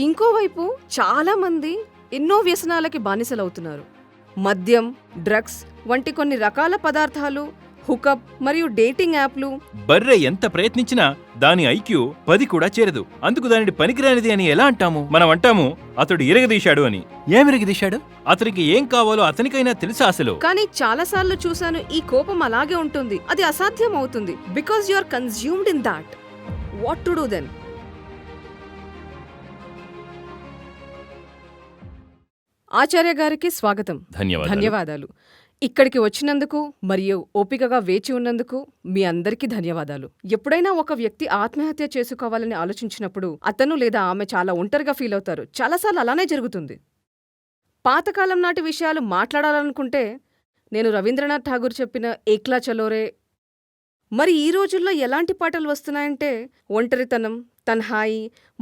ఇంకోవైపు చాలామంది ఎన్నో వ్యసనాలకి బానిసలవుతున్నారు. మద్యం, డ్రగ్స్ వంటి కొన్ని రకాల పదార్థాలు, హుకప్ మరియు డేటింగ్ యాప్లు. బర్రె ఎంత ప్రయత్నించినా దాని ఐక్యూ 10 కూడా చేరదు. అందుకు దానిని పనికిరానిది అని ఎలా అంటాము? మనం అంటాము అతడు ఇరగదీశాడు అని. ఏమిరగదీశాడు? అతనికి ఏం కావాలో అతనికైనా తెలుసా అసలు? కానీ చాలాసార్లు చూశాను, ఈ కోపం అలాగే ఉంటుంది. అది అసాధ్యం అవుతుంది. Because you are consumed in that. What to do then? Acharya garu స్వాగతం. ధన్యవాదాలు. ఇక్కడికి వచ్చినందుకు మరియు ఓపికగా వేచి ఉన్నందుకు మీ అందరికీ ధన్యవాదాలు. ఎప్పుడైనా ఒక వ్యక్తి ఆత్మహత్య చేసుకోవాలని ఆలోచించినప్పుడు అతను లేదా ఆమె చాలా ఒంటరిగా ఫీల్ అవుతారు. చాలాసార్లు అలానే జరుగుతుంది. పాతకాలం నాటి విషయాలు మాట్లాడాలనుకుంటే నేను రవీంద్రనాథ్ ఠాగూర్ చెప్పిన ఏక్లా చలోరే. మరి ఈ రోజుల్లో ఎలాంటి పాటలు వస్తున్నాయంటే ఒంటరితనం, తన్హాయి,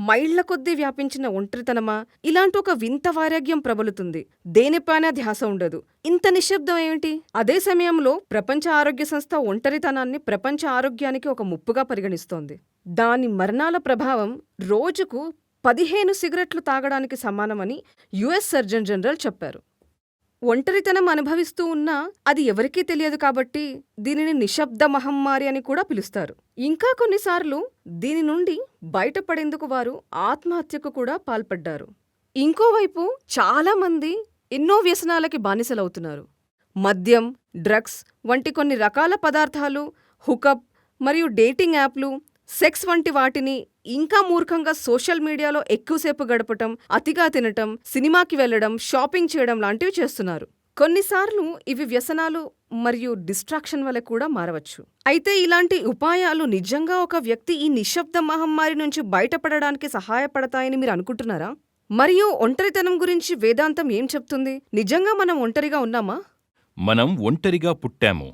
మైళ్ల కొద్దీ వ్యాపించిన ఒంటరితనమా, ఇలాంటి ఒక వింత వైరాగ్యం ప్రబలుతుంది. దేనిపైన ధ్యాస ఉండదు. ఇంత నిశ్శబ్దం ఏమిటి? అదే సమయంలో ప్రపంచ ఆరోగ్య సంస్థ ఒంటరితనాన్ని ప్రపంచ ఆరోగ్యానికి ఒక ముప్పుగా పరిగణిస్తోంది. దాని మరణాల ప్రభావం రోజుకు 15 సిగరెట్లు తాగడానికి సమానమని యుఎస్ సర్జన్ జనరల్ చెప్పారు. ఒంటరితనం అనుభవిస్తూ ఉన్నా అది ఎవరికీ తెలియదు కాబట్టి దీనిని నిశ్శబ్ద మహమ్మారి అని కూడా పిలుస్తారు. ఇంకా కొన్నిసార్లు దీని నుండి బయటపడేందుకు వారు ఆత్మహత్యకు కూడా పాల్పడ్డారు. ఇంకోవైపు చాలామంది ఎన్నో వ్యసనాలకి బానిసలవుతున్నారు. మద్యం, డ్రగ్స్ వంటి కొన్ని రకాల పదార్థాలు, హుకప్ మరియు డేటింగ్ యాప్లు, సెక్స్ వంటి వాటిని, ఇంకా మూర్ఖంగా సోషల్ మీడియాలో ఎక్కువసేపు గడపటం, అతిగా తినటం, సినిమాకి వెళ్లడం, షాపింగ్ చేయడం లాంటివి చేస్తున్నారు. కొన్నిసార్లు ఇవి వ్యసనాలు మరియు డిస్ట్రాక్షన్ వల్ల కూడా మారవచ్చు. అయితే ఇలాంటి ఉపాయాలు నిజంగా ఒక వ్యక్తి ఈ నిశ్శబ్ద మహమ్మారి నుంచి బయటపడడానికి సహాయపడతాయని మీరు అనుకుంటున్నారా? మరియు ఒంటరితనం గురించి వేదాంతం ఏం చెప్తుంది? నిజంగా మనం ఒంటరిగా ఉన్నామా? మనం ఒంటరిగా పుట్టాము.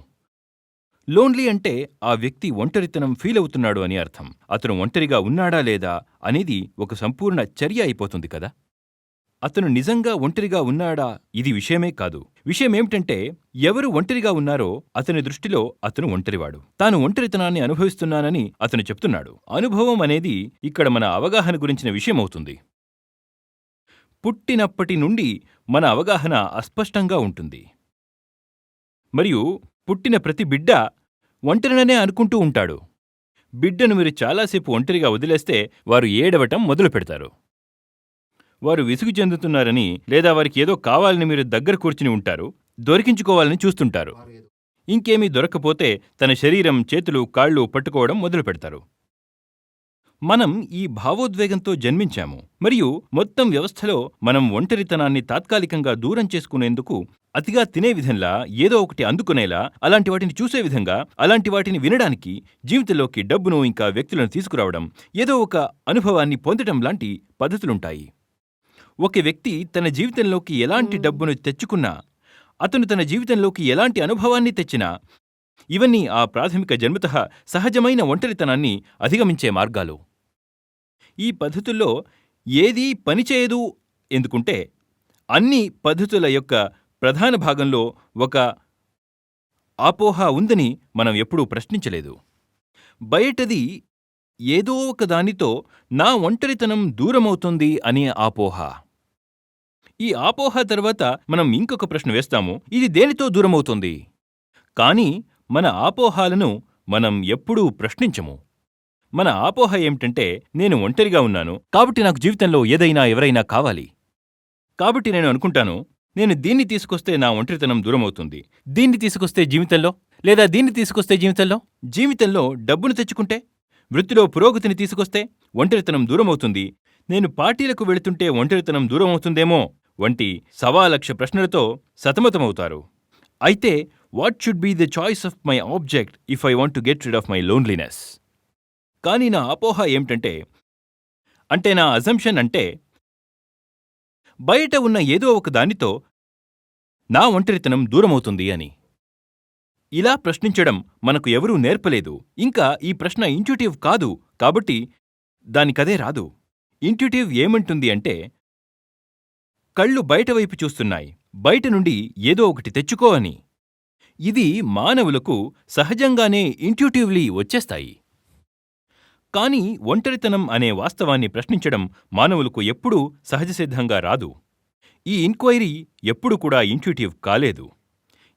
లోన్లీ అంటే ఆ వ్యక్తి ఒంటరితనం ఫీల్ అవుతున్నాడు అని అర్థం. అతను ఒంటరిగా ఉన్నాడా లేదా అనేది ఒక సంపూర్ణ చర్య అయిపోతుంది కదా. అతను నిజంగా ఒంటరిగా ఉన్నాడా ఇది విషయమే కాదు. విషయమేమిటంటే ఎవరు ఒంటరిగా ఉన్నారో అతని దృష్టిలో అతను ఒంటరివాడు. తాను ఒంటరితనాన్ని అనుభవిస్తున్నానని అతను చెప్తున్నాడు. అనుభవం అనేది ఇక్కడ మన అవగాహన గురించిన విషయమవుతుంది. పుట్టినప్పటి నుండి మన అవగాహన అస్పష్టంగా ఉంటుంది. మరియు పుట్టిన ప్రతి బిడ్డ ఒంటరిననే అనుకుంటూ ఉంటాడు. బిడ్డను మీరు చాలాసేపు ఒంటరిగా వదిలేస్తే వారు ఏడవటం మొదలు పెడతారు. వారు విసుగు చెందుతున్నారని లేదా వారికి ఏదో కావాలని మీరు దగ్గర కూర్చుని ఉంటారు. దొరికించుకోవాలని చూస్తుంటారు. ఇంకేమీ దొరక్కపోతే తన శరీరం, చేతులు, కాళ్ళు పట్టుకోవడం మొదలు పెడతారు. మనం ఈ భావోద్వేగంతో జన్మించాము మరియు మొత్తం వ్యవస్థలో మనం ఒంటరితనాన్ని తాత్కాలికంగా దూరం చేసుకునేందుకు అతిగా తినే విధంలా, ఏదో ఒకటి అందుకునేలా, అలాంటి వాటిని చూసే విధంగా, అలాంటి వాటిని వినడానికి, జీవితంలోకి డబ్బును ఇంకా వ్యక్తులను తీసుకురావడం, ఏదో ఒక అనుభవాన్ని పొందడం లాంటి పద్ధతులుంటాయి. ఒక వ్యక్తి తన జీవితంలోకి ఎలాంటి డబ్బును తెచ్చుకున్నా, అతను తన జీవితంలోకి ఎలాంటి అనుభవాన్ని తెచ్చినా, ఇవన్నీ ఆ ప్రాథమిక జన్మతః సహజమైన ఒంటరితనాన్ని అధిగమించే మార్గాలు. ఈ పద్ధతుల్లో ఏదీ పనిచేయదు. ఎందుకుంటే అన్ని పద్ధతుల యొక్క ప్రధాన భాగంలో ఒక అపోహ ఉందని మనం ఎప్పుడూ ప్రశ్నించలేదు. బయటది ఏదో ఒక దానితో నా ఒంటరితనం దూరమవుతుంది అనే అపోహ. ఈ అపోహ తర్వాత మనం ఇంకొక ప్రశ్న వేస్తాము, ఇది దేనితో దూరమవుతుంది? కానీ మన అపోహలను మనం ఎప్పుడూ ప్రశ్నించము. మన అపోహ ఏమిటంటే, నేను ఒంటరిగా ఉన్నాను కాబట్టి నాకు జీవితంలో ఏదైనా ఎవరైనా కావాలి. కాబట్టి నేను అనుకుంటాను, నేను దీన్ని తీసుకొస్తే నా ఒంటరితనం దూరమవుతుంది. దీన్ని తీసుకొస్తే జీవితంలో, లేదా దీన్ని తీసుకొస్తే జీవితంలో డబ్బును తెచ్చుకుంటే, వృత్తిలో పురోగతిని తీసుకొస్తే ఒంటరితనం దూరమవుతుంది. నేను పార్టీలకు వెళుతుంటే ఒంటరితనం దూరమవుతుందేమో వంటి 1,00,000 ప్రశ్నలతో సతమతమవుతారు. అయితే what should be the choice of my object if I want to get rid of my loneliness? కానీ నా అపోహ ఏమిటంటే, నా అజంప్షన్ అంటే, బయట ఉన్న ఏదో ఒక దానితో నా ఒంటరితనం దూరమవుతుంది అని. ఇలా ప్రశ్నించడం మనకు ఎవరూ నేర్పలేదు. ఇంకా ఈ ప్రశ్న ఇంట్యూటివ్ కాదు కాబట్టి దానికదే రాదు. ఇంట్యూటివ్ ఏమంటుంది అంటే, కళ్ళు బయటవైపు చూస్తున్నాయి, బయట నుండి ఏదో ఒకటి తెచ్చుకో అని. ఇది మానవులకు సహజంగానే ఇంట్యూటివ్లీ వచ్చేస్తాయి. కానీ ఒంటరితనం అనే వాస్తవాన్ని ప్రశ్నించడం మానవులకు ఎప్పుడూ సహజసిద్ధంగా రాదు. ఈ ఇంక్వైరీ ఎప్పుడు కూడా ఇంట్యూటివ్ కాలేదు.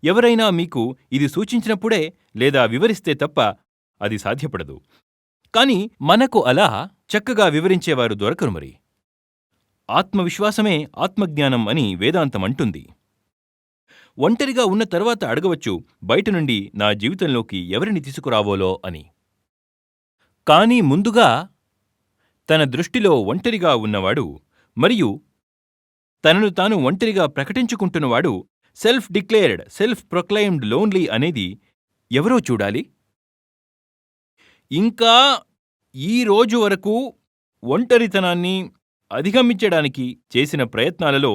ఎవరైనా మీకు ఇది సూచించినప్పుడే లేదా వివరిస్తే తప్ప అది సాధ్యపడదు. కాని మనకు అలా చక్కగా వివరించేవారు దొరకరు మరి. ఆత్మవిశ్వాసమే ఆత్మజ్ఞానం అని వేదాంతం అంటుంది. ఒంటరిగా ఉన్న తర్వాత అడగవచ్చు, బయట నుండి నా జీవితంలోకి ఎవరిని తీసుకురావోలో అని. కానీ ముందుగా తన దృష్టిలో ఒంటరిగా ఉన్నవాడు మరియు తనను తాను ఒంటరిగా ప్రకటించుకుంటున్నవాడు self declared, self proclaimed lonely అనేది ఎవరో చూడాలి. ఇంకా ఈ రోజు వరకు ఒంటరితనాన్ని అధిగమించడానికి చేసిన ప్రయత్నాలలో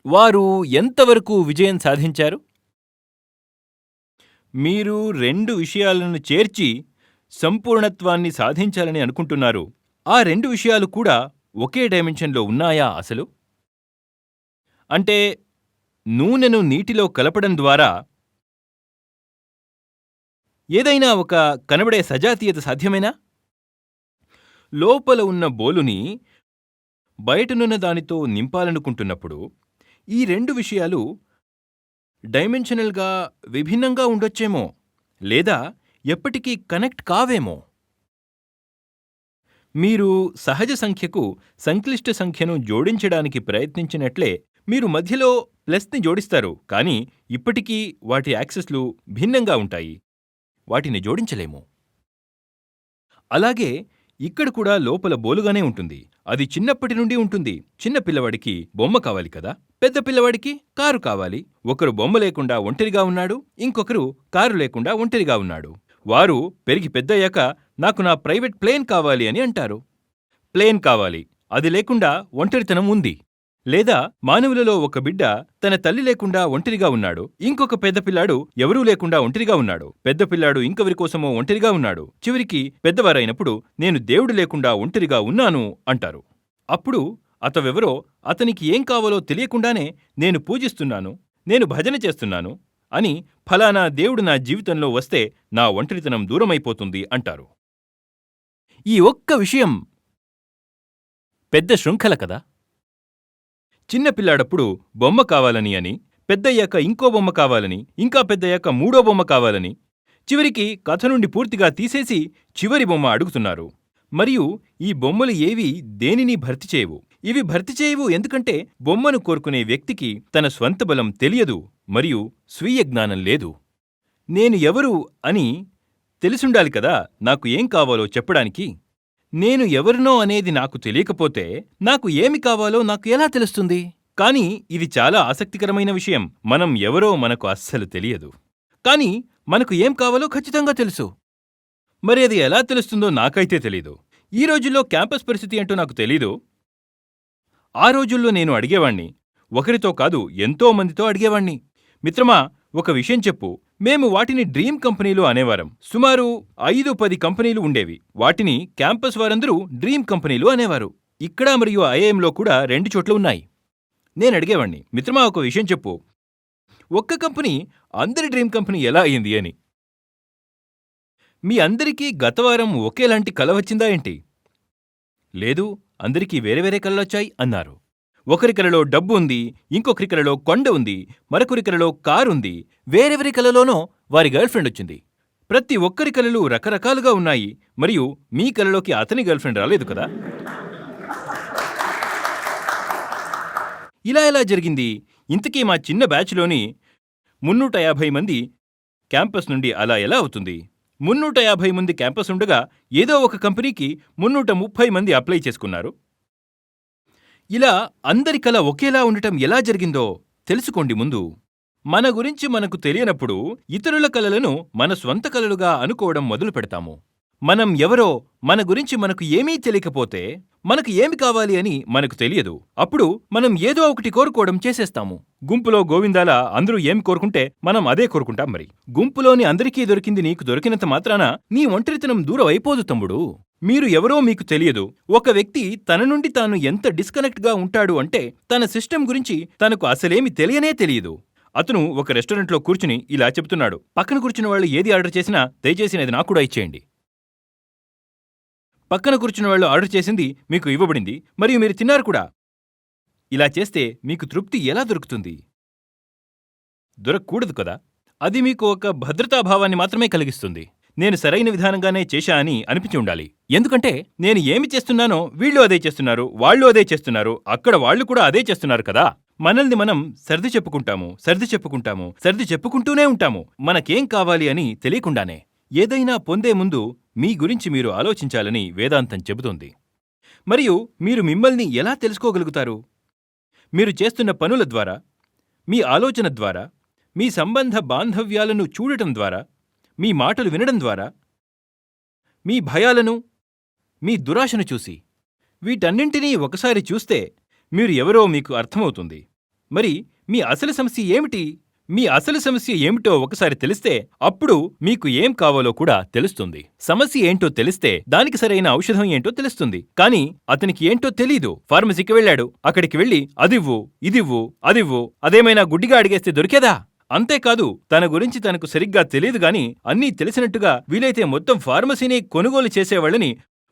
వారు ఎంతవరకు విజయం సాధించారు? మీరు 2 విషయాలను చేర్చి సంపూర్ణత్వాన్ని సాధించాలని అనుకుంటున్నారు. ఆ 2 విషయాలు కూడా ఒకే డైమెన్షన్లో ఉన్నాయా అసలు? అంటే నూనెను నీటిలో కలపడం ద్వారా ఏదైనా ఒక కనబడే సజాతీయత సాధ్యమేనా? లోపల ఉన్న బోలుని బయటనున్న దానితో నింపాలనుకుంటున్నప్పుడు ఈ 2 విషయాలు డైమెన్షనల్గా విభిన్నంగా ఉండొచ్చేమో, లేదా ఎప్పటికీ కనెక్ట్ కావేమో. మీరు సహజ సంఖ్యకు సంక్లిష్ట సంఖ్యను జోడించడానికి ప్రయత్నించినట్లే మీరు మధ్యలో ప్లస్ని జోడిస్తారు, కానీ ఇప్పటికీ వాటి యాక్సెస్లు భిన్నంగా ఉంటాయి. వాటిని జోడించలేము. అలాగే ఇక్కడ కూడా లోపల బోలుగానే ఉంటుంది. అది చిన్నప్పటి నుండి ఉంటుంది. చిన్న పిల్లవాడికి బొమ్మ కావాలి కదా, పెద్ద పిల్లవాడికి కారు కావాలి. ఒకరు బొమ్మ లేకుండా ఒంటరిగా ఉన్నాడు, ఇంకొకరు కారు లేకుండా ఒంటరిగా ఉన్నాడు. వారు పెరిగి పెద్దయ్యాక నాకు నా ప్రైవేట్ ప్లేన్ కావాలి అని అంటారు. ప్లేన్ కావాలి, అది లేకుండా ఒంటరితనం ఉంది. లేదా మానవులలో ఒక బిడ్డ తన తల్లి లేకుండా ఒంటరిగా ఉన్నాడు, ఇంకొక పెద్ద పిల్లాడు ఎవరూ లేకుండా ఒంటరిగా ఉన్నాడు. పెద్ద పిల్లాడు ఇంకెవరి కోసమో ఒంటరిగా ఉన్నాడు. చివరికి పెద్దవారైనప్పుడు నేను దేవుడు లేకుండా ఒంటరిగా ఉన్నాను అంటారు. అప్పుడు అతవెవరో అతనికి ఏం కావాలో తెలియకుండానే నేను పూజిస్తున్నాను, నేను భజన చేస్తున్నాను అని, ఫలానా దేవుడు నా జీవితంలో వస్తే నా ఒంటరితనం దూరమైపోతుంది అంటారు. ఈ ఒక్క విషయం పెద్ద శృంఖల కదా. చిన్నపిల్లాడప్పుడు బొమ్మ కావాలని అని, పెద్దయ్యాక ఇంకో బొమ్మ కావాలని, ఇంకా పెద్దయ్యాక 3వ బొమ్మ కావాలని, చివరికి కథ నుండి పూర్తిగా తీసేసి చివరి బొమ్మ అడుగుతున్నారు. మరియు ఈ బొమ్మలు ఏవి దేనిని భర్తీ చేయవు. ఇవి భర్తీ చేయవు ఎందుకంటే బొమ్మను కోరుకునే వ్యక్తికి తన స్వంత బలం తెలియదు మరియు స్వీయ జ్ఞానం లేదు. నేను ఎవరు అని తెలిసుండాలి కదా నాకు ఏం కావాలో చెప్పడానికి. నేను ఎవరినో అనేది నాకు తెలియకపోతే నాకు ఏమి కావాలో నాకు ఎలా తెలుస్తుంది? కానీ ఇది చాలా ఆసక్తికరమైన విషయం. మనం ఎవరో మనకు అస్సలు తెలియదు, కానీ మనకు ఏం కావాలో ఖచ్చితంగా తెలుసు. మరి అది ఎలా తెలుస్తుందో నాకైతే తెలీదు. ఈ రోజుల్లో క్యాంపస్ పరిస్థితి అంటూ నాకు తెలీదు. ఆ రోజుల్లో నేను అడిగేవాణ్ణి, ఒకరితో కాదు ఎంతో మందితో అడిగేవాణ్ణి, మిత్రమా ఒక విషయం చెప్పు. మేము వాటిని డ్రీమ్ కంపెనీలు అనేవారం. సుమారు 5-10 కంపెనీలు ఉండేవి. వాటిని క్యాంపస్ వారందరూ డ్రీమ్ కంపెనీలు అనేవారు. ఇక్కడ మరియు ఐఐఎంలో కూడా 2 చోట్ల ఉన్నాయి. నేను అడిగేవాణ్ణి, మిత్రమా ఒక విషయం చెప్పు, ఒక్క కంపెనీ అందరి డ్రీమ్ కంపెనీ ఎలా అయింది అని. మీ అందరికీ గతవారం ఒకేలాంటి కల వచ్చిందా ఏంటి? లేదు, అందరికీ వేరే వేరే కలలొచ్చాయి అన్నారు. ఒకరి కలలో డబ్బు ఉంది, ఇంకొకరి కలలో కొండ ఉంది, మరొకరి కలలో కారుంది, వేరెవరి కలలోనో వారి గర్ల్ఫ్రెండ్ వచ్చింది. ప్రతి ఒక్కరి కలలు రకరకాలుగా ఉన్నాయి. మరియు మీ కలలోకి అతని గర్ల్ఫ్రెండ్ రాలేదు కదా. ఇలా ఎలా జరిగింది? ఇంతకీ మా చిన్న బ్యాచ్లోని 350 మంది క్యాంపస్ నుండి అలా ఎలా అవుతుంది? 350 మంది క్యాంపస్ ఉండగా ఏదో ఒక కంపెనీకి 330 మంది అప్లై చేసుకున్నారు. ఇలా అందరి కల ఒకేలా ఉండటం ఎలా జరిగిందో తెలుసుకోండి ముందు. మన గురించి మనకు తెలియనప్పుడు ఇతరుల కలలను మన స్వంత కలలుగా అనుకోవడం మొదలు పెడతాము. మనం ఎవరో మన గురించి మనకు ఏమీ తెలియకపోతే మనకు ఏమి కావాలి అని మనకు తెలియదు. అప్పుడు మనం ఏదో ఒకటి కోరుకోవడం చేసేస్తాము. గుంపులో గోవిందాల అందరూ ఏమి కోరుకుంటే మనం అదే కోరుకుంటాం. మరి గుంపులోని అందరికీ దొరికింది నీకు దొరికినంత మాత్రాన నీ ఒంటరితనం దూరం అయిపోదు తమ్ముడు. మీరు ఎవరో మీకు తెలియదు. ఒక వ్యక్తి తన నుండి తాను ఎంత డిస్కనెక్ట్గా ఉంటాడు అంటే తన సిస్టమ్ గురించి తనకు అసలేమి తెలియనే తెలియదు. అతను ఒక రెస్టారెంట్లో కూర్చుని ఇలా చెబుతున్నాడు, పక్కన కూర్చున్న వాళ్ళు ఏది ఆర్డర్ చేసినా దయచేసి అది నాకు కూడా ఇచ్చేయండి. పక్కన కూర్చున్న వాళ్ళు ఆర్డర్ చేసింది మీకు ఇవ్వబడింది మరియు మీరు తిన్నారు కూడా. ఇలా చేస్తే మీకు తృప్తి ఎలా దొరుకుతుంది? దొరకకూడదు కదా. అది మీకు ఒక భద్రతాభావాన్ని మాత్రమే కలిగిస్తుంది. నేను సరైన విధానంగానే చేశా అని అనిపించి ఉండాలి. ఎందుకంటే నేను ఏమి చేస్తున్నానో వీళ్ళు అదే చేస్తున్నారు, వాళ్ళు అదే చేస్తున్నారు, అక్కడ వాళ్ళు కూడా అదే చేస్తున్నారు కదా. మనల్ని మనం సర్ది చెప్పుకుంటూనే ఉంటాము మనకేం కావాలి అని తెలియకుండానే. ఏదైనా పొందే ముందు మీ గురించి మీరు ఆలోచించాలని వేదాంతం చెబుతోంది. మరియు మీరు మిమ్మల్ని ఎలా తెలుసుకోగలుగుతారు? మీరు చేస్తున్న పనుల ద్వారా, మీ ఆలోచన ద్వారా, మీ సంబంధ బాంధవ్యాలను చూడటం ద్వారా, మీ మాటలు వినడం ద్వారా, మీ భయాలను, మీ దురాశను చూసి, వీటన్నింటినీ ఒకసారి చూస్తే మీరు ఎవరో మీకు అర్థమవుతుంది. మరి మీ అసలు సమస్య ఏమిటి? మీ అసలు సమస్య ఏమిటో ఒకసారి తెలిస్తే అప్పుడు మీకు ఏం కావాలో కూడా తెలుస్తుంది. సమస్య ఏంటో తెలిస్తే దానికి సరైన ఔషధం ఏంటో తెలుస్తుంది. కానీ అతనికి ఏంటో తెలీదు. ఫార్మసీకి వెళ్ళాడు, అక్కడికి వెళ్ళి అదివ్వు, ఇదివ్వు, అదివ్వు, అదేమైనా గుడ్డిగా అడిగేస్తే దొరికేదా? అంతేకాదు, తన గురించి తనకు సరిగ్గా తెలియదు గాని అన్నీ తెలిసినట్టుగా వీలైతే మొత్తం ఫార్మసీని కొనుగోలు చేసేవాళ్ళని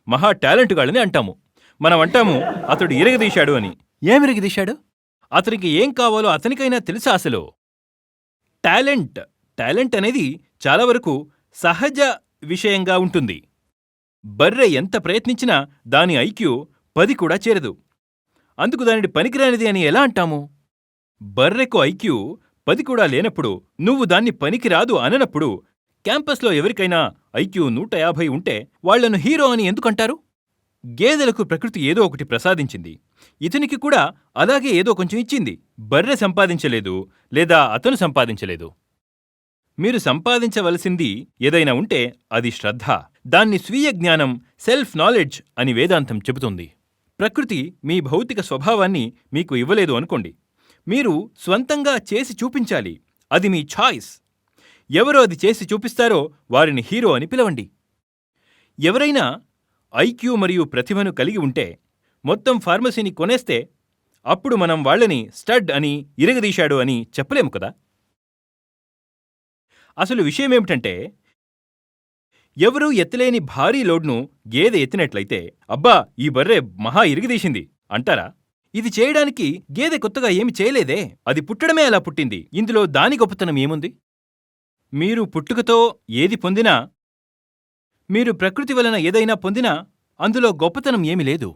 మహా టాలెంటుగాళ్ళని అంటాము. మనం అంటాము అతడు ఇరగదీశాడు అని. ఏమిరగదీశాడు? అతనికి ఏం కావాలో అతనికైనా తెలుసా అసలు? టాలెంట్ అనేది చాలా వరకు సహజ విషయంగా ఉంటుంది. బర్రె ఎంత ప్రయత్నించినా దాని ఐక్యూ 10 కూడా చేరదు. అందుకు దానిని పనికిరానిది అని ఎలా అంటాము? బర్రెకు ఐక్యూ 10 కూడా లేనప్పుడు నువ్వు దాన్ని పనికిరాదు అననప్పుడు క్యాంపస్లో ఎవరికైనా ఐక్యూ 150 ఉంటే వాళ్లను హీరో అని ఎందుకంటారు? గేదెలకు ప్రకృతి ఏదో ఒకటి ప్రసాదించింది. ఇతనికి కూడా అలాగే ఏదో కొంచెం ఇచ్చింది. బర్రె సంపాదించలేదు, లేదా అతను సంపాదించలేదు. మీరు సంపాదించవలసింది ఏదైనా ఉంటే అది శ్రద్ధ. దాన్ని స్వీయ జ్ఞానం, సెల్ఫ్ నాలెడ్జ్ అని వేదాంతం చెబుతుంది. ప్రకృతి మీ భౌతిక స్వభావాన్ని మీకు ఇవ్వలేదు అనుకోండి. మీరు స్వంతంగా చేసి చూపించాలి. అది మీ ఛాయిస్. ఎవరో అది చేసి చూపిస్తారో వారిని హీరో అని పిలవండి. ఎవరైనా ఐక్యూ మరియు ప్రతిభను కలిగి ఉంటే మొత్తం ఫార్మసీని కొనేస్తే అప్పుడు మనం వాళ్ళని స్టడ్ అని, ఇరగదీశాడు అని చెప్పలేము కదా. అసలు విషయమేమిటంటే, ఎవరూ ఎత్తలేని భారీ లోడ్ను గేదె ఎత్తినట్లయితే అబ్బా ఈ బర్రె మహా ఇరగదీసింది అంటారా? ఇది చేయడానికి గేదె కొత్తగా ఏమి చేయలేదే, అది పుట్టడమే అలా పుట్టింది. ఇందులో దాని గొప్పతనం ఏముంది? మీరు పుట్టుకతో ఏది పొందినా, మీరు ప్రకృతి వలన ఏదైనా పొందినా అందులో గొప్పతనం ఏమీ లేదు.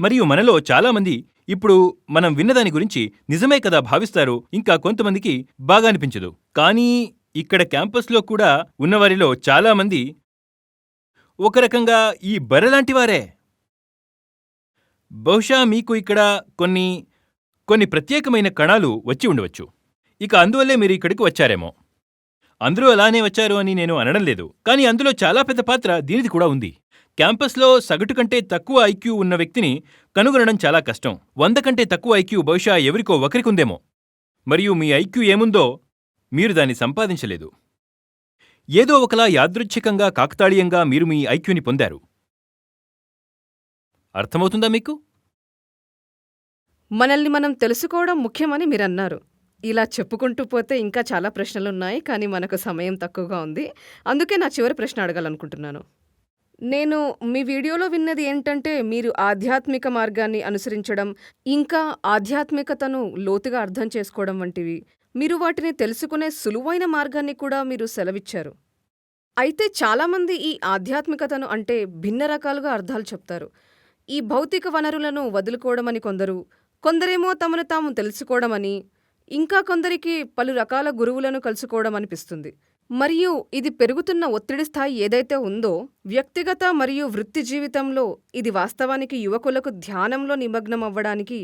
మరియు మనలో చాలామంది ఇప్పుడు మనం విన్నదాని గురించి నిజమే కదా భావిస్తారు. ఇంకా కొంతమందికి బాగా అనిపించదు. కానీ ఇక్కడ క్యాంపస్లో కూడా ఉన్నవారిలో చాలామంది ఒక రకంగా ఈ బర్రెలాంటివారే. బహుశా మీకు ఇక్కడ కొన్ని ప్రత్యేకమైన కణాలు వచ్చి ఉండవచ్చు. ఇక అందువల్లే మీరు ఇక్కడికి వచ్చారేమో. అందరూ అలానే వచ్చారు అని నేను అనడం లేదు, కానీ అందులో చాలా పెద్ద పాత్ర దీనిది కూడా ఉంది. క్యాంపస్లో సగటు కంటే తక్కువ ఐక్యూ ఉన్న వ్యక్తిని కనుగొనడం చాలా కష్టం. 100 కంటే తక్కువ ఐక్యూ బహుశా ఎవరికో ఒకరికుందేమో. మరియు మీ ఐక్యూ ఏముందో మీరు దాన్ని సంపాదించలేదు. ఏదో ఒకలా యాదృచ్ఛికంగా, కాకతాళీయంగా మీరు మీ ఐక్యూని పొందారు. అర్థమవుతుందా మీకు? మనల్ని మనం తెలుసుకోవడం ముఖ్యమని మీరన్నారు. ఇలా చెప్పుకుంటూ పోతే ఇంకా చాలా ప్రశ్నలున్నాయి, కానీ మనకు సమయం తక్కువగా ఉంది. అందుకే నా చివరి ప్రశ్న అడగాలనుకుంటున్నాను. నేను మీ వీడియోలో విన్నది ఏంటంటే, మీరు ఆధ్యాత్మిక మార్గాన్ని అనుసరించడం, ఇంకా ఆధ్యాత్మికతను లోతుగా అర్థం చేసుకోవడం వంటివి, మీరు వాటిని తెలుసుకునే సులువైన మార్గాన్ని కూడా మీరు సెలవిచ్చారు. అయితే చాలామంది ఈ ఆధ్యాత్మికతను అంటే భిన్న రకాలుగా అర్థాలు చెప్తారు. ఈ భౌతిక వనరులను వదులుకోవడమని కొందరేమో తమను తాము తెలుసుకోవడమని, ఇంకా కొందరికి పలు రకాల గురువులను కలుసుకోవడం అనిపిస్తుంది. మరియు ఇది పెరుగుతున్న ఒత్తిడి స్థాయి ఏదైతే ఉందో, వ్యక్తిగత మరియు వృత్తి జీవితంలో ఇది వాస్తవానికి యువకులకు ధ్యానంలో నిమగ్నం అవ్వడానికి,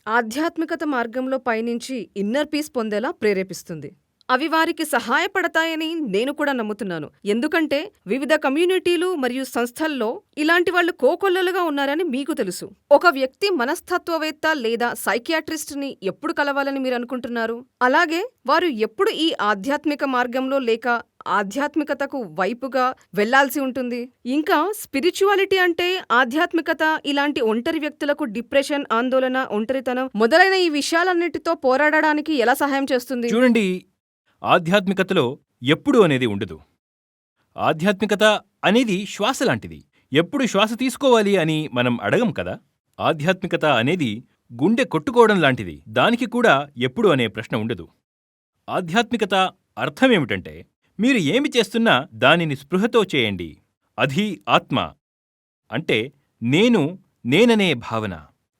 ఆధ్యాత్మికత మార్గంలో పయనించి ఇన్నర్ పీస్ పొందేలా ప్రేరేపిస్తుంది. అవి వారికి సహాయపడతాయని నేను కూడా నమ్ముతున్నాను. ఎందుకంటే వివిధ కమ్యూనిటీలు మరియు సంస్థల్లో ఇలాంటి వాళ్ళు కోకొల్లలుగా ఉన్నారని మీకు తెలుసు. ఒక వ్యక్తి మనస్తత్వవేత్త లేదా సైకియాట్రిస్ట్ని ఎప్పుడు కలవాలని మీరు అనుకుంటున్నారు? అలాగే వారు ఎప్పుడు ఈ ఆధ్యాత్మిక మార్గంలో లేక ఆధ్యాత్మికతకు వైపుగా వెళ్లాల్సి ఉంటుంది? ఇంకా స్పిరిచువాలిటీ అంటే ఆధ్యాత్మికత ఇలాంటి ఒంటరి వ్యక్తులకు డిప్రెషన్, ఆందోళన, ఒంటరితనం మొదలైన ఈ విషయాలన్నిటితో పోరాడడానికి ఎలా సహాయం చేస్తుంది? చూడండి, ఆధ్యాత్మికతలో ఎప్పుడు అనేది ఉండదు. ఆధ్యాత్మికత అనేది శ్వాస లాంటిది. ఎప్పుడు శ్వాస తీసుకోవాలి అని మనం అడగం కదా. ఆధ్యాత్మికత అనేది గుండె కొట్టుకోవడం లాంటిది. దానికి కూడా ఎప్పుడు అనే ప్రశ్న ఉండదు. ఆధ్యాత్మికత అర్థమేమిటంటే, మీరు ఏమి చేస్తున్నా దానిని స్పృహతో చేయండి. అధి ఆత్మ అంటే నేననే భావన.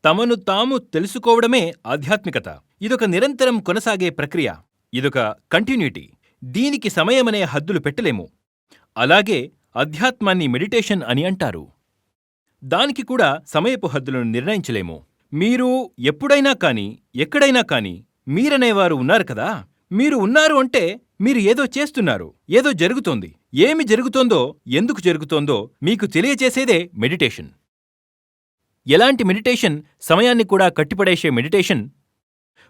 తమను తాము తెలుసుకోవడమే ఆధ్యాత్మికత. ఇదొక నిరంతరం కొనసాగే ప్రక్రియ. ఇదొక కంటిన్యూటీ. దీనికి సమయమనే హద్దులు పెట్టలేము. అలాగే అధ్యాత్మాన్ని మెడిటేషన్ అని అంటారు. దానికి కూడా సమయపు హద్దులను నిర్ణయించలేము. మీరు ఎప్పుడైనా కాని, ఎక్కడైనా కాని మీరనేవారు ఉన్నారు కదా. మీరు ఉన్నారు అంటే మీరు ఏదో చేస్తున్నారు, ఏదో జరుగుతోంది. ఏమి జరుగుతోందో, ఎందుకు జరుగుతోందో మీకు తెలియచేసేదే మెడిటేషన్. ఎలాంటి మెడిటేషన్? సమయాన్ని కూడా కట్టిపడేసే మెడిటేషన్,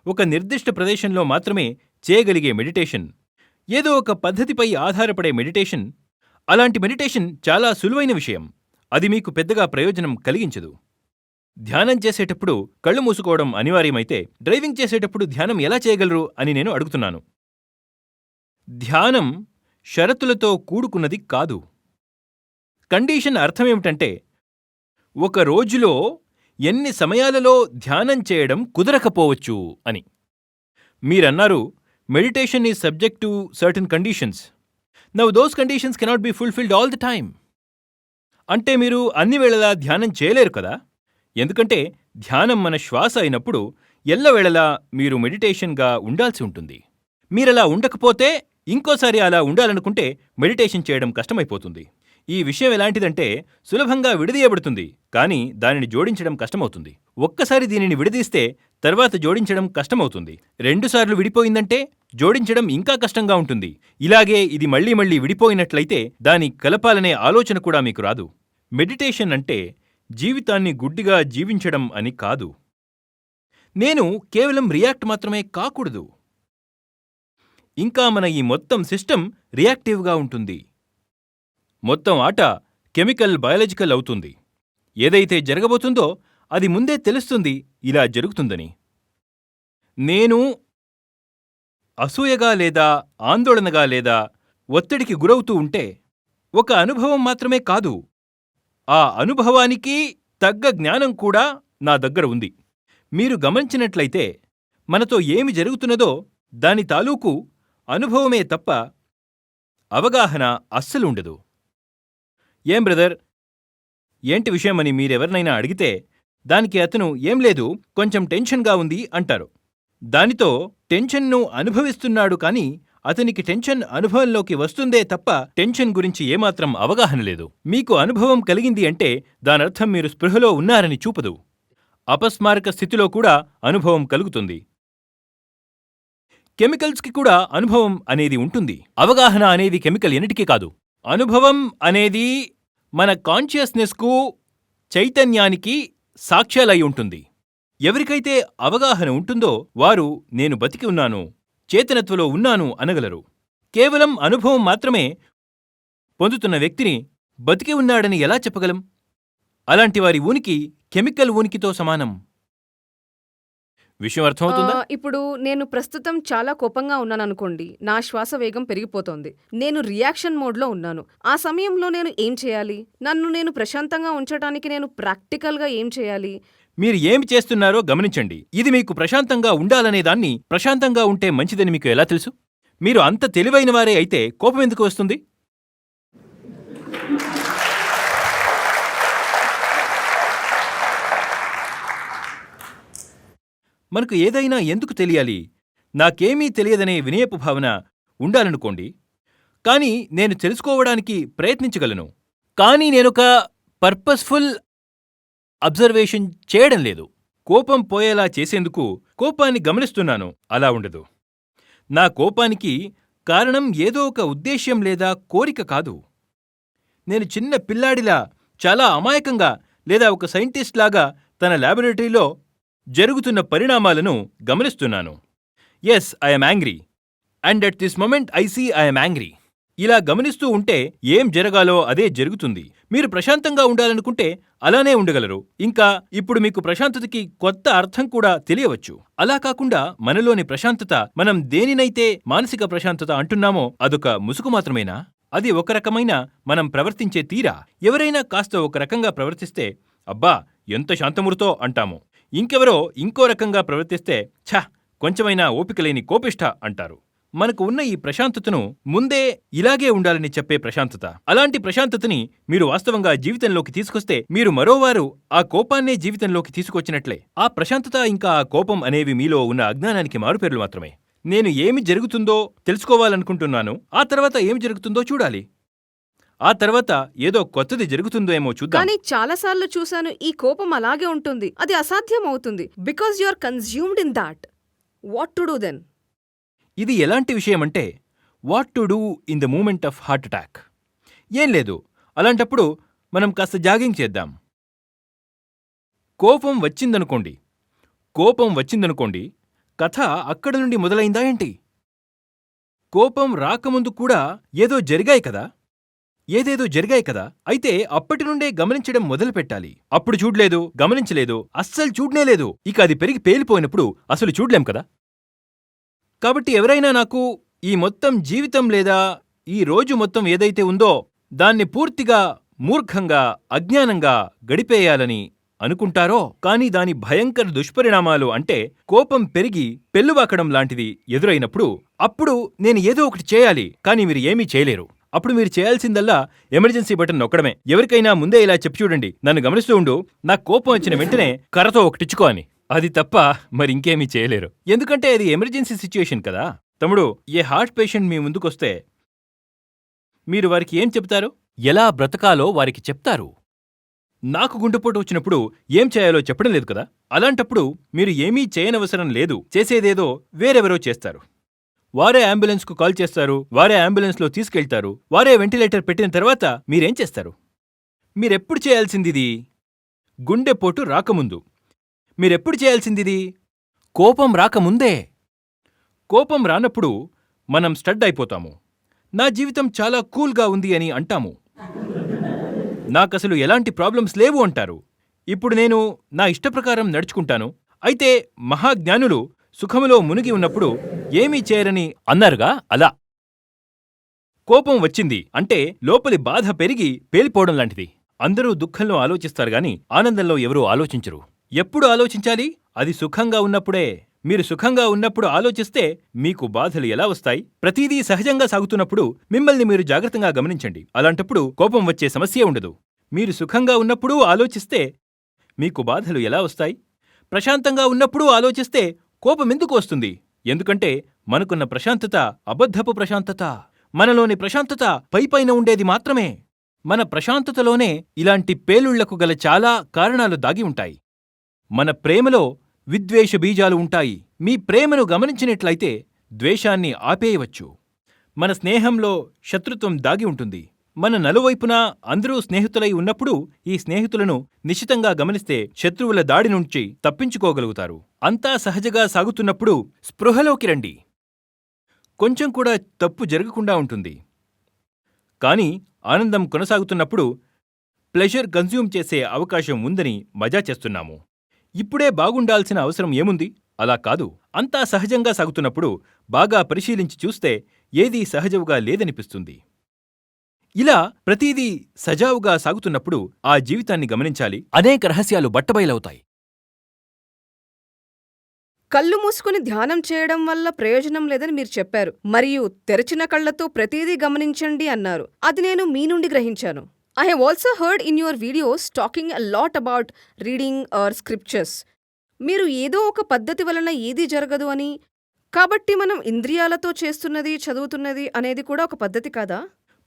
ఒక నిర్దిష్ట ప్రదేశంలో మాత్రమే చేయగలిగే మెడిటేషన్, ఏదో ఒక పద్ధతిపై ఆధారపడే మెడిటేషన్. అలాంటి మెడిటేషన్ చాలా సులువైన విషయం. అది మీకు పెద్దగా ప్రయోజనం కలిగించదు. ధ్యానం చేసేటప్పుడు కళ్ళు మూసుకోవడం అనివార్యమైతే డ్రైవింగ్ చేసేటప్పుడు ధ్యానం ఎలా చేయగలరు అని నేను అడుగుతున్నాను. ధ్యానం షరతులతో కూడుకున్నది కాదు. కండిషన్ అర్థమేమిటంటే, ఒక రోజులో ఎన్ని సమయాలలో ధ్యానం చేయడం కుదరకపోవచ్చు అని. మీరన్నారు, meditation is subject to certain conditions. Now those conditions cannot be fulfilled all the time. అంటే మీరు అన్ని వేళలా ధ్యానం చేయలేరు కదా. ఎందుకంటే ధ్యానం మన శ్వాస అయినప్పుడు ఎల్లవేళలా మీరు మెడిటేషన్గా ఉండాల్సి ఉంటుంది. మీరలా ఉండకపోతే, ఇంకోసారి అలా ఉండాలనుకుంటే మెడిటేషన్ చేయడం కష్టమైపోతుంది. ఈ విషయం ఎలాంటిదంటే, సులభంగా విడదీయబడుతుంది, కానీ దానిని జోడించడం కష్టమవుతుంది. ఒక్కసారి దీనిని విడదీస్తే తర్వాత జోడించడం కష్టమవుతుంది. 2 సార్లు విడిపోయిందంటే జోడించడం ఇంకా కష్టంగా ఉంటుంది. ఇలాగే ఇది మళ్లీ మళ్లీ విడిపోయినట్లయితే దాని కలపాలనే ఆలోచన కూడా మీకు రాదు. మెడిటేషన్ అంటే జీవితాన్ని గుడ్డిగా జీవించడం అని కాదు. నేను కేవలం రియాక్ట్ మాత్రమే కాకూడదు. ఇంకా మన ఈ మొత్తం సిస్టమ్ రియాక్టివ్గా ఉంటుంది. మొత్తం ఆట కెమికల్, బయాలజికల్ అవుతుంది. ఏదైతే జరగబోతుందో అది ముందే తెలుస్తుంది ఇలా జరుగుతుందని. నేను అసూయగా లేదా ఆందోళనగా లేదా ఒత్తిడికి గురవుతూ ఉంటే ఒక అనుభవం మాత్రమే కాదు, ఆ అనుభవానికి తగ్గ జ్ఞానం కూడా నా దగ్గర ఉంది. మీరు గమనించినట్లయితే మనతో ఏమి జరుగుతున్నదో దాని తాలూకు అనుభవమే తప్ప అవగాహన అస్సలు ఉండదు. ఏం బ్రదర్, ఏంటి విషయమని మీరెవరినైనా అడిగితే దానికి అతను ఏం లేదు, కొంచెం టెన్షన్గా ఉంది అంటారు. దానితో టెన్షన్ను అనుభవిస్తున్నాడు, కానీ అతనికి టెన్షన్ అనుభవంలోకి వస్తుందే తప్ప టెన్షన్ గురించి ఏమాత్రం అవగాహన లేదు. మీకు అనుభవం కలిగింది అంటే దానర్థం మీరు స్పృహలో ఉన్నారని చూపదు. అపస్మారక స్థితిలో కూడా అనుభవం కలుగుతుంది. కెమికల్స్కి కూడా అనుభవం అనేది ఉంటుంది. అవగాహన అనేది కెమికల్ ఎన్నిటికీ కాదు. అనుభవం అనేది మన కాన్షియస్నెస్కు, చైతన్యానికి సాక్ష్యాలై ఉంటుంది. ఎవరికైతే అవగాహన ఉంటుందో వారు నేను బతికి ఉన్నాను, చేతనత్వలో ఉన్నాను అనగలరు. కేవలం అనుభవం మాత్రమే పొందుతున్న వ్యక్తిని బతికి ఉన్నాడని ఎలా చెప్పగలం? అలాంటి వారి ఉనికి కెమికల్ ఉనికితో సమానం. విషయం అర్థమవుతుందా? ఇప్పుడు నేను ప్రస్తుతం చాలా కోపంగా ఉన్నాననుకోండి, నా శ్వాస వేగం పెరిగిపోతోంది, నేను రియాక్షన్ మోడ్లో ఉన్నాను. ఆ సమయంలో నేను ఏం చేయాలి? నన్ను నేను ప్రశాంతంగా ఉంచడానికి నేను ప్రాక్టికల్గా ఏం చేయాలి? మీరు ఏమి చేస్తున్నారో గమనించండి. ఇది మీకు ప్రశాంతంగా ఉండాలనే దాన్ని, ప్రశాంతంగా ఉంటే మంచిదని మీకు ఎలా తెలుసు? మీరు అంత తెలివైన వారే అయితే కోపం ఎందుకు వస్తుంది? మనకు ఏదైనా ఎందుకు తెలియాలి? నాకేమీ తెలియదనే వినయపు భావన ఉండాలనుకోండి. కానీ నేను తెలుసుకోవడానికి ప్రయత్నించగలను. కానీ నేనొక పర్పస్ఫుల్ అబ్జర్వేషన్ చేయడం లేదు. కోపం పోయేలా చేసేందుకు కోపాన్ని గమనిస్తున్నాను, అలా ఉండదు. నా కోపానికి కారణం ఏదో ఒక ఉద్దేశ్యం లేదా కోరిక కాదు. నేను చిన్న పిల్లాడిలా, చాలా అమాయకంగా, లేదా ఒక సైంటిస్ట్ లాగా తన ల్యాబొరేటరీలో జరుగుతున్న పరిణామాలను గమనిస్తున్నాను. Yes, I'm angry, and at this moment I see I'm angry. ఇలా గమనిస్తూ ఉంటే ఏం జరగాలో అదే జరుగుతుంది. మీరు ప్రశాంతంగా ఉండాలనుకుంటే అలానే ఉండగలరు. ఇంకా ఇప్పుడు మీకు ప్రశాంతతకి కొత్త అర్థం కూడా తెలియవచ్చు. అలా కాకుండా మనలోని ప్రశాంతత, మనం దేనినైతే మానసిక ప్రశాంతత అంటున్నామో అదొక ముసుగు మాత్రమేనా? అది ఒక రకమైన మనం ప్రవర్తించే తీరా. ఎవరైనా కాస్త ఒక రకంగా ప్రవర్తిస్తే అబ్బా ఎంత శాంతమూర్తో అంటాము. ఇంకెవరో ఇంకో రకంగా ప్రవర్తిస్తే ఛ కొంచెమైనా ఓపికలేని కోపిష్ఠ అంటారు. మనకు ఉన్న ఈ ప్రశాంతతను ముందే ఇలాగే ఉండాలని చెప్పే ప్రశాంతత. అలాంటి ప్రశాంతతని మీరు వాస్తవంగా జీవితంలోకి తీసుకొస్తే మీరు మరోవారు ఆ కోపాన్నే జీవితంలోకి తీసుకొచ్చినట్లే. ఆ ప్రశాంతత ఇంకా ఆ కోపం అనేవి మీలో ఉన్న అజ్ఞానానికి మారుపేర్లు మాత్రమే. నేను ఏమి జరుగుతుందో తెలుసుకోవాలనుకుంటున్నాను, ఆ తర్వాత ఏమి జరుగుతుందో చూడాలి. ఆ తర్వాత ఏదో కొత్తది జరుగుతుందో ఏమో చూద్దాం. కానీ చాలాసార్లు చూశాను ఈ కోపం అలాగే ఉంటుంది. అది అసాధ్యం అవుతుంది. Because you are consumed in that. What to do then? ఇది ఎలాంటి విషయమంటే what to do in the moment of heart attack. ఏం లేదు, అలాంటప్పుడు మనం కాస్త జాగింగ్ చేద్దాం. కోపం వచ్చిందనుకోండి, కథ అక్కడి నుండి మొదలైందా ఏంటి? కోపం రాకముందు కూడా ఏదేదో జరిగాయి కదా. అయితే అప్పటి నుండే గమనించడం మొదలుపెట్టాలి. అప్పుడు చూడలేదు, గమనించలేదు, అస్సలు చూడనేలేదు. ఇక అది పెరిగి పేలిపోయినప్పుడు అసలు చూడలేం కదా. కాబట్టి ఎవరైనా నాకు ఈ మొత్తం జీవితం లేదా ఈ రోజు మొత్తం ఏదైతే ఉందో దాన్ని పూర్తిగా మూర్ఖంగా, అజ్ఞానంగా గడిపేయాలని అనుకుంటారో, కానీ దాని భయంకర దుష్పరిణామాలు అంటే కోపం పెరిగి పెళ్ళువాకడం లాంటిది ఎదురైనప్పుడు అప్పుడు నేను ఏదో ఒకటి చేయాలి, కానీ మీరు ఏమీ చేయలేరు. అప్పుడు మీరు చేయాల్సిందల్లా ఎమర్జెన్సీ బటన్ నొక్కడమే. ఎవరికైనా ముందే ఇలా చెప్పి చూడండి, నన్ను గమనిస్తూ ఉండు, నాకు కోపం వచ్చిన వెంటనే కర్రతో ఒకటిచ్చుకో అని. అది తప్ప మరింకేమీ చేయలేరు. ఎందుకంటే అది ఎమర్జెన్సీ సిచ్యుయేషన్ కదా. తమ్ముడు, ఏ హార్ట్ పేషెంట్ మీ ముందుకొస్తే మీరు వారికి ఏం చెప్తారు? ఎలా బ్రతకాలో వారికి చెప్తారు. నాకు గుండెపోటు వచ్చినప్పుడు ఏం చేయాలో చెప్పడం లేదు కదా. అలాంటప్పుడు మీరు ఏమీ చేయనవసరం లేదు, చేసేదేదో వేరెవరో చేస్తారు. వారే అంబులెన్స్కు కాల్ చేస్తారు, వారే అంబులెన్స్లో తీసుకెళ్తారు, వారే వెంటిలేటర్ పెట్టిన తర్వాత మీరేం చేస్తారు? మీరెప్పుడు చేయాల్సిందిది? గుండెపోటు రాకముందు. మీరెప్పుడు చేయాల్సిందిది? కోపం రాకముందే. కోపం రానప్పుడు మనం స్టడ్ అయిపోతాము. నా జీవితం చాలా కూల్గా ఉంది అని అంటాము. నాకసలు ఎలాంటి ప్రాబ్లమ్స్ లేవు అంటారు. ఇప్పుడు నేను నా ఇష్టప్రకారం నడుచుకుంటాను. అయితే మహాజ్ఞానులు సుఖములో మునిగి ఉన్నప్పుడు ఏమీ చేయరని అన్నారుగా, అలా. కోపం వచ్చింది అంటే లోపలి బాధ పెరిగి పేలిపోవడం లాంటిది. అందరూ దుఃఖంలో ఆలోచిస్తారు గాని ఆనందంలో ఎవరూ ఆలోచించరు. ఎప్పుడు ఆలోచించాలి? అది సుఖంగా ఉన్నప్పుడే. మీరు సుఖంగా ఉన్నప్పుడు ఆలోచిస్తే మీకు బాధలు ఎలా వస్తాయి? ప్రతిదీ సహజంగా సాగుతున్నప్పుడు మిమ్మల్ని మీరు జాగ్రత్తగా గమనించండి. అలాంటప్పుడు కోపం వచ్చే సమస్యే ఉండదు. మీరు సుఖంగా ఉన్నప్పుడు ఆలోచిస్తే మీకు బాధలు ఎలా వస్తాయి? ప్రశాంతంగా ఉన్నప్పుడు ఆలోచిస్తే కోపమెందుకు వస్తుంది? ఎందుకంటే మనకున్న ప్రశాంతత అబద్ధపు ప్రశాంతత. మనలోని ప్రశాంతత పైపైన ఉండేది మాత్రమే. మన ప్రశాంతతలోనే ఇలాంటి పేలుళ్లకు గల చాలా కారణాలు దాగి ఉంటాయి. మన ప్రేమలో విద్వేష బీజాలు ఉంటాయి. మీ ప్రేమను గమనించినట్లయితే ద్వేషాన్ని ఆపేయవచ్చు. మన స్నేహంలో శత్రుత్వం దాగి ఉంటుంది. మన నలువైపునా అందరూ స్నేహితులై ఉన్నప్పుడు ఈ స్నేహితులను నిశితంగా గమనిస్తే శత్రువుల దాడి నుంచి తప్పించుకోగలుగుతారు. అంతా సహజంగా సాగుతున్నప్పుడు స్పృహలోకి రండి. కొంచెం కూడా తప్పు జరగకుండా ఉంటుంది. కానీ ఆనందం కొనసాగుతున్నప్పుడు ప్లెజర్ కన్జ్యూమ్ చేసే అవకాశం ఉందని మజా చేస్తున్నాము. ఇప్పుడే బాగుండాల్సిన అవసరం ఏముంది? అలా కాదు. అంతా సహజంగా సాగుతున్నప్పుడు బాగా పరిశీలించి చూస్తే ఏదీ సహజవుగా లేదనిపిస్తుంది. ఇలా ప్రతిదీ సజావుగా సాగుతున్నప్పుడు ఆ జీవితాన్ని గమనించాలి. అనేక రహస్యాలు బట్టబయలవుతాయి. కళ్ళు మూసుకుని ధ్యానం చేయడం వల్ల ప్రయోజనం లేదని మీరు చెప్పారు, మరియు తెరచిన కళ్లతో ప్రతిదీ గమనించండి అన్నారు. అది నేను మీ నుండి గ్రహించాను. I have also heard in your videos talking a lot about reading or scriptures. మీరు ఏదో ఒక పద్ధతి వలన ఏదీ జరగదు అని, కాబట్టి మనం ఇంద్రియాలతో చేస్తున్నది, చదువుతున్నది అనేది కూడా ఒక పద్ధతి కాదా?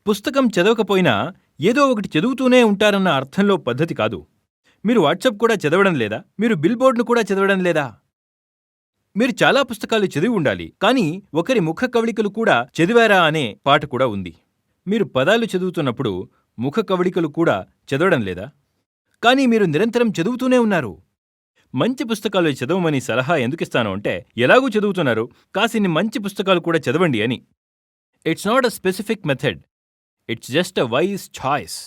పుస్తకం చదవకపోయినా ఏదో ఒకటి చదువుతూనే ఉంటారన్న అర్థంలో పద్ధతి కాదు. మీరు వాట్సాప్ కూడా చదవడం లేదా? మీరు బిల్బోర్డ్ను కూడా చదవడం లేదా? మీరు చాలా పుస్తకాలు చదివి ఉండాలి, కానీ ఒకరి ముఖ కవళికలు కూడా చదివారా అనే పాట కూడా ఉంది. మీరు పదాలు చదువుతున్నప్పుడు ముఖ కవళికలు కూడా చదవడం లేదా? కానీ మీరు నిరంతరం చదువుతూనే ఉన్నారు. మంచి పుస్తకాలు చదవమని సలహా ఎందుకిస్తాను అంటే, ఎలాగూ చదువుతున్నారు, కాసిన్ని మంచి పుస్తకాలు కూడా చదవండి అని. It's not a specific method, it's just a wise choice.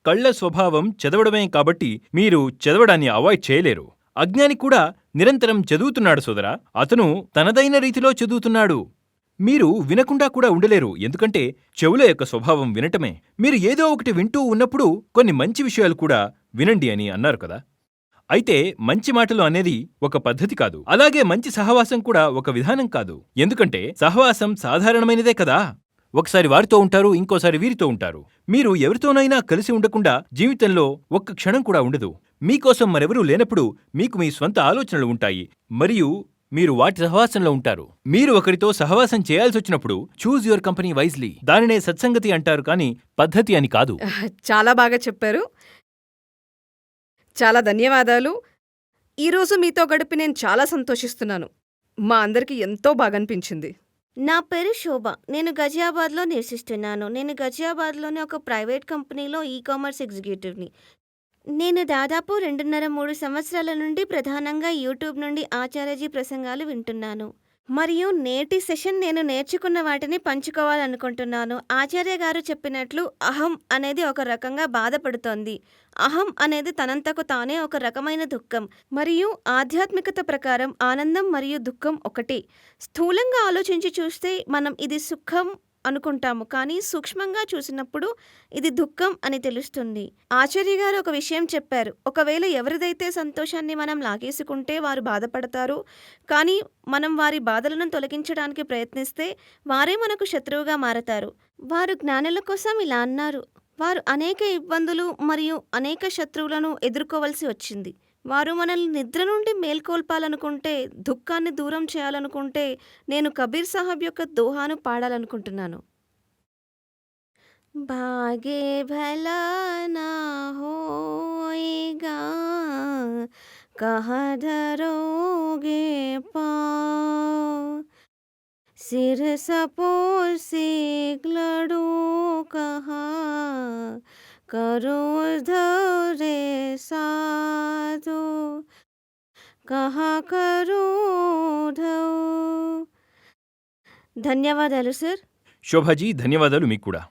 కళ్ల స్వభావం చదవడమే కాబట్టి మీరు చదవడాన్ని అవాయిడ్ చేయలేరు. అజ్ఞాని కూడా నిరంతరం చదువుతున్నాడు సోదరా. అతను తనదైన రీతిలో చదువుతున్నాడు. మీరు వినకుండా కూడా ఉండలేరు, ఎందుకంటే చెవుల యొక్క స్వభావం వినటమే. మీరు ఏదో ఒకటి వింటూ ఉన్నప్పుడు కొన్ని మంచి విషయాలు కూడా వినండి అని అన్నారు కదా. అయితే మంచి మాటలు అనేది ఒక పద్ధతి కాదు, అలాగే మంచి సహవాసం కూడా ఒక విధానం కాదు. ఎందుకంటే సహవాసం సాధారణమైనదే కదా. ఒకసారి వారితో ఉంటారు, ఇంకోసారి వీరితో ఉంటారు. మీరు ఎవరితోనైనా కలిసి ఉండకుండా జీవితంలో ఒక్క క్షణం కూడా ఉండదు. మీకోసం మరెవరూ లేనప్పుడు మీకు మీ స్వంత ఆలోచనలు ఉంటాయి, మరియు మీరు వాటి సహవాసంలో ఉంటారు. మీరు ఒకరితో సహవాసం చేయాల్సొచ్చినప్పుడు చూజ్ యువర్ కంపెనీ వైజ్లీ. దానినే సత్సంగతి అంటారు, కానీ పద్ధతి అని కాదు. చాలా బాగా చెప్పారు. చాలా ధన్యవాదాలు. ఈరోజు మీతో గడిపి నేను చాలా సంతోషిస్తున్నాను. మా అందరికీ ఎంతో బాగా అనిపించింది. నా పేరు శోభ. నేను గజియాబాద్లో నివసిస్తున్నాను. నేను గజియాబాద్లోని ఒక ప్రైవేట్ కంపెనీలో కామర్స్ ఎగ్జిక్యూటివ్ని. నేను దాదాపు 2.5-3 సంవత్సరాల నుండి ప్రధానంగా యూట్యూబ్ నుండి ఆచార్యజీ ప్రసంగాలు వింటున్నాను. మరియు నేటి సెషన్ నేను నేర్చుకున్న వాటిని పంచుకోవాలనుకుంటున్నాను. ఆచార్య గారు చెప్పినట్లు అహం అనేది ఒక రకంగా బాధపడుతోంది. అహం అనేది తనంతకు తానే ఒక రకమైన దుఃఖం. మరియు ఆధ్యాత్మికత ప్రకారం ఆనందం మరియు దుఃఖం ఒకటి. స్థూలంగా ఆలోచించి చూస్తే మనం ఇది సుఖం అనుకుంటాము, కానీ సూక్ష్మంగా చూసినప్పుడు ఇది దుఃఖం అని తెలుస్తుంది. ఆచార్య గారు ఒక విషయం చెప్పారు. ఒకవేళ ఎవరిదైతే సంతోషాన్ని మనం లాగేసుకుంటే వారు బాధపడతారు, కానీ మనం వారి బాధలను తొలగించడానికి ప్రయత్నిస్తే వారే మనకు శత్రువుగా మారతారు. వారు జ్ఞానుల కోసం ఇలా అన్నారు. వారు అనేక ఇబ్బందులు మరియు అనేక శత్రువులను ఎదుర్కోవలసి వచ్చింది. వారు మనల్ని నిద్ర నుండి మేల్కొల్పాలనుకుంటే, దుఃఖాన్ని దూరం చేయాలనుకుంటే నేను కబీర్ సాహబ్ యొక్క దోహాను పాడాలనుకుంటున్నాను. భాగే భలా నా హోయేగా కహా ధరోగే పావ్ सिर सपोर से लड़ो कहा करो धरे साधो कहा करो ढो. ధన్యవాదాలు సార్. శోభాజీ, ధన్యవాదాలు మీకు కూడా.